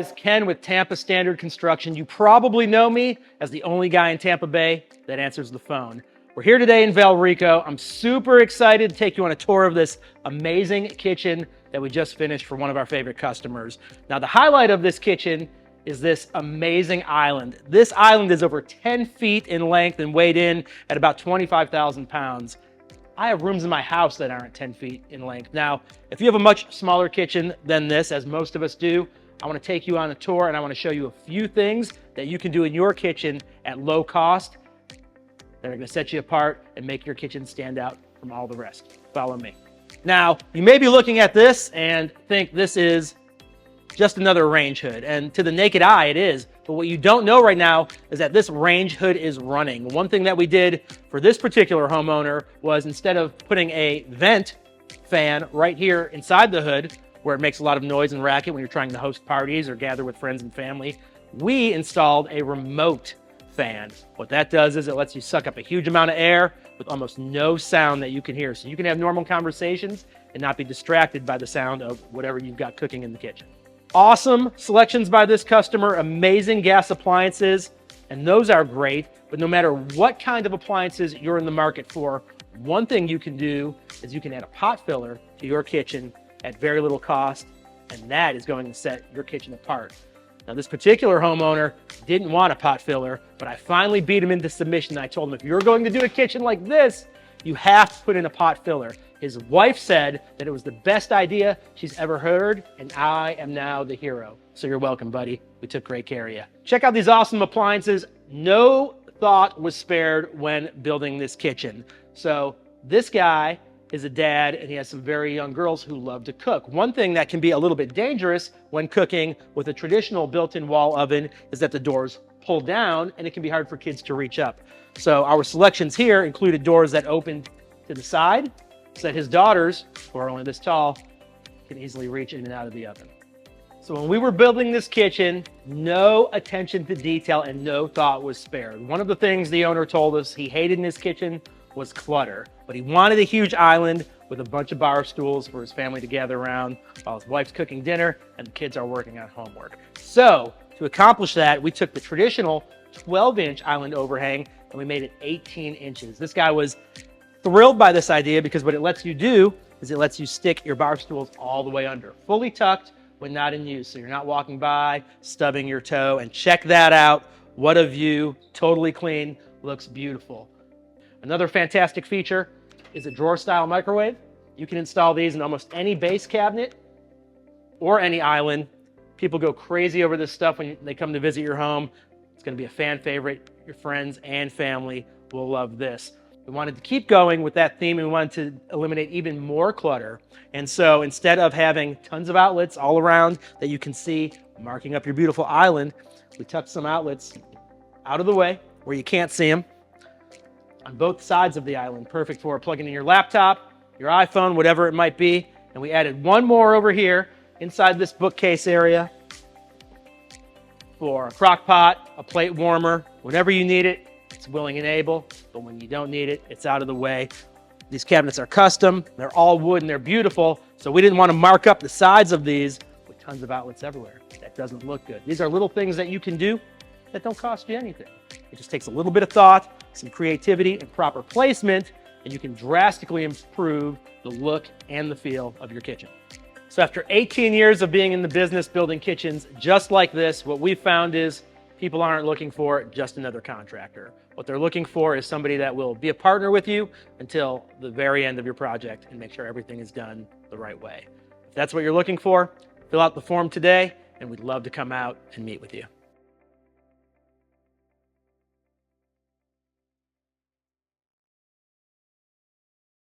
guys, Ken with Tampa Standard Construction. You probably know me as the only guy in Tampa Bay that answers the phone. We're here today in Valrico. I'm super excited to take you on a tour of this amazing kitchen that we just finished for one of our favorite customers. Now, the highlight of this kitchen is this amazing island. This island is over 10 feet in length and weighed in at about 25,000 pounds. I have rooms in my house that aren't 10 feet in length. Now, if you have a much smaller kitchen than this, as most of us do, I want to take you on a tour and I want to show you a few things that you can do in your kitchen at low cost that are going to set you apart and make your kitchen stand out from all the rest. Follow me. Now, you may be looking at this and think this is just another range hood, and to the naked eye it is, but what you don't know right now is that this range hood is running. One thing that we did for this particular homeowner was, instead of putting a vent fan right here inside the hood where it makes a lot of noise and racket when you're trying to host parties or gather with friends and family, we installed a remote fan. What that does is it lets you suck up a huge amount of air with almost no sound that you can hear, so you can have normal conversations and not be distracted by the sound of whatever you've got cooking in the kitchen. Awesome selections by this customer, amazing gas appliances, and those are great, but no matter what kind of appliances you're in the market for, one thing you can do is you can add a pot filler to your kitchen at very little cost, and that is going to set your kitchen apart. Now, this particular homeowner didn't want a pot filler, but I finally beat him into submission. I told him, if you're going to do a kitchen like this, you have to put in a pot filler. His wife said that it was the best idea she's ever heard, and I am now the hero. So you're welcome, buddy. We took great care of you. Check out these awesome appliances. No thought was spared when building this kitchen. So this guy is a dad, and he has some very young girls who love to cook. One thing that can be a little bit dangerous when cooking with a traditional built-in wall oven is that the doors pull down, and it can be hard for kids to reach up. So our selections here included doors that open to the side, so that his daughters, who are only this tall, can easily reach in and out of the oven. So when we were building this kitchen, no attention to detail and no thought was spared. One of the things the owner told us he hated in his kitchen was clutter, but he wanted a huge island with a bunch of bar stools for his family to gather around while his wife's cooking dinner and the kids are working on homework. So to accomplish that, we took the traditional 12-inch island overhang and we made it 18 inches. This guy was thrilled by this idea because what it lets you do is it lets you stick your bar stools all the way under, fully tucked when not in use. So you're not walking by, stubbing your toe, and check that out. What a view, totally clean, looks beautiful. Another fantastic feature is a drawer-style microwave. You can install these in almost any base cabinet or any island. People go crazy over this stuff when they come to visit your home. It's gonna be a fan favorite. Your friends and family will love this. We wanted to keep going with that theme, and we wanted to eliminate even more clutter. And so instead of having tons of outlets all around that you can see marking up your beautiful island, we tucked some outlets out of the way where you can't see them on both sides of the island. Perfect for plugging in your laptop, your iPhone, whatever it might be. And we added one more over here inside this bookcase area for a crock pot, a plate warmer. Whenever you need it, it's willing and able, but when you don't need it, it's out of the way. These cabinets are custom, they're all wood and they're beautiful, so we didn't want to mark up the sides of these with tons of outlets everywhere. That doesn't look good. These are little things that you can do that don't cost you anything. It just takes a little bit of thought, some creativity, and proper placement, and you can drastically improve the look and the feel of your kitchen. So after 18 years of being in the business building kitchens just like this, what we found is people aren't looking for just another contractor. What they're looking for is somebody that will be a partner with you until the very end of your project and make sure everything is done the right way. If that's what you're looking for, fill out the form today, and we'd love to come out and meet with you.